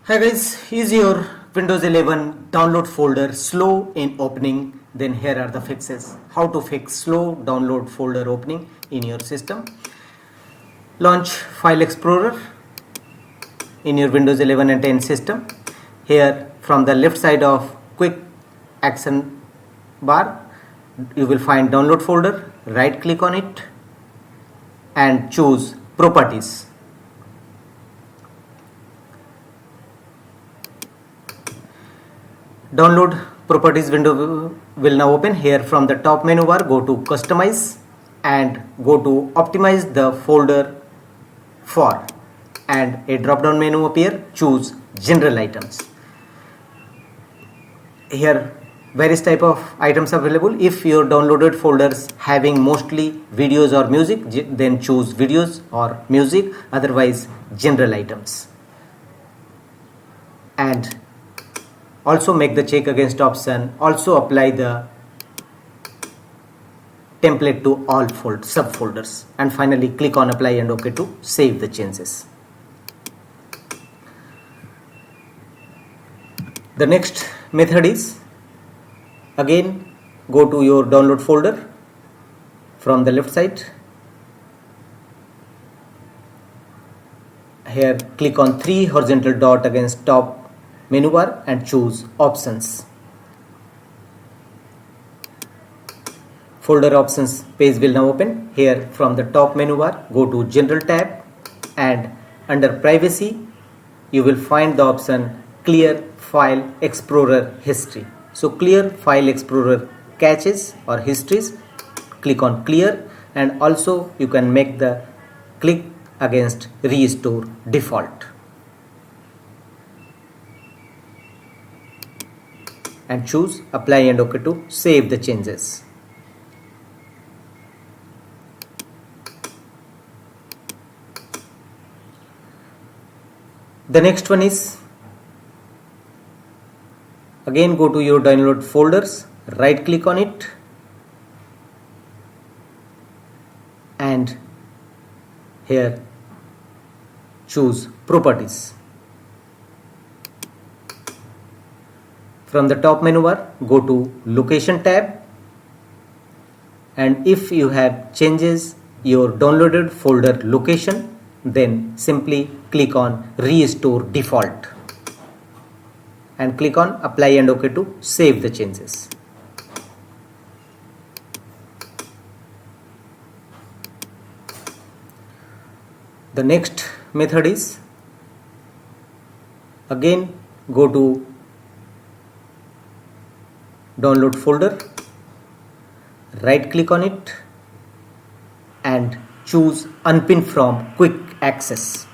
Hi guys, is your Windows 11 download folder slow in opening? Then here are the fixes. How to fix slow download folder opening in your system. Launch File Explorer in your Windows 11 and 10 system. Here from the left side of quick action bar, you will find download folder. Right click on it and choose properties. Download properties window will now open. Here from the top menu bar, go to customize and go to optimize the folder for, and a drop down menu appear. Choose general items. Here various type of items available. If your downloaded folders having mostly videos or music, then choose videos or music, otherwise general items. And also make the check against option. Also apply the template to all subfolders, and finally click on apply and OK to save the changes. The next method is, again go to your download folder from the left side. Here click on 3 horizontal dot against top menu bar and choose options. Folder options page will now open. Here from the top menu bar, go to general tab and under privacy you will find the option clear file explorer history. So clear file explorer caches or histories, click on clear, and also you can make the click against restore default and choose apply and OK to save the changes. The next one is, again go to your download folders, right click on it and here choose properties. From the top menu bar, go to location tab, and if you have changes your downloaded folder location, then simply click on restore default and click on apply and OK to save the changes. The next method is, again go to download folder, right click on it and choose unpin from quick access.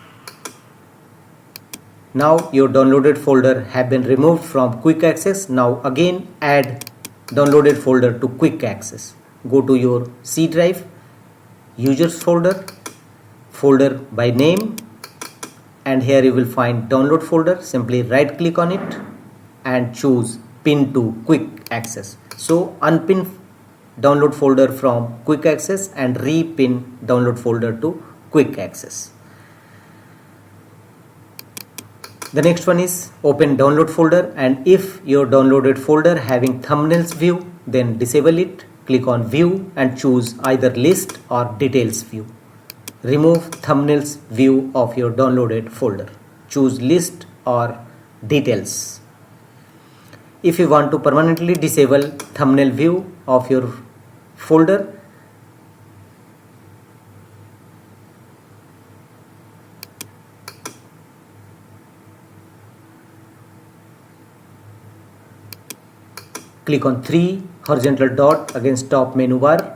Now your downloaded folder have been removed from quick access. Now again add downloaded folder to quick access. Go to your C drive, users folder, folder by name, and here you will find download folder. Simply right click on it and choose pin to quick access. So unpin download folder from quick access and repin download folder to quick access. The next one is, open download folder, and if your downloaded folder having thumbnails view, then disable it. Click on view and choose either list or details view. Remove thumbnails view of your downloaded folder. Choose list or details. If you want to permanently disable thumbnail view of your folder, click on 3 horizontal dot against top menu bar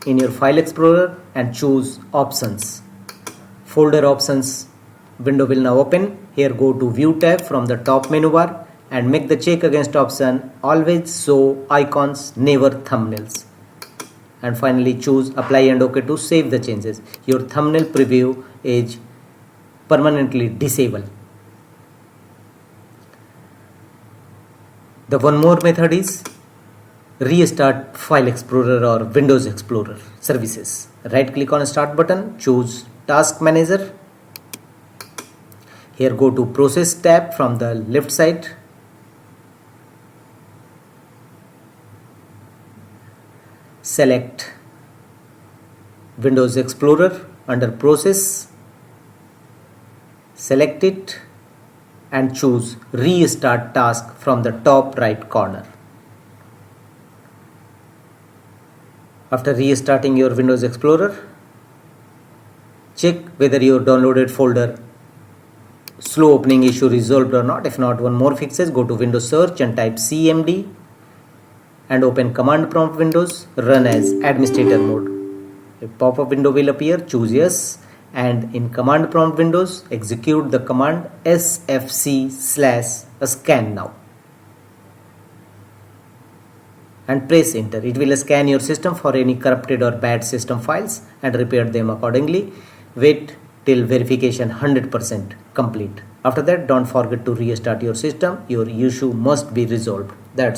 in your file explorer and choose options. Folder options window will now open. Here go to view tab from the top menu bar and make the check against option always show icons, never thumbnails, and finally choose apply and OK to save the changes. Your thumbnail preview is permanently disabled. The one more method is, restart File Explorer or Windows Explorer services. Right click on start button, choose task manager. Here go to Process tab from the left side. Select Windows Explorer under Process. Select it and choose Restart Task from the top right corner. After restarting your Windows Explorer, check whether your downloaded folder slow opening issue resolved or not. If not, one more fixes. Go to Windows Search and type CMD and open Command Prompt Windows. Run as administrator mode. A pop-up window will appear. Choose yes, and in Command Prompt Windows, execute the command sfc/scan now and press enter. It will scan your system for any corrupted or bad system files and repair them accordingly. Wait till verification 100% complete. After that, don't forget to restart your system. Your issue must be resolved. That's all.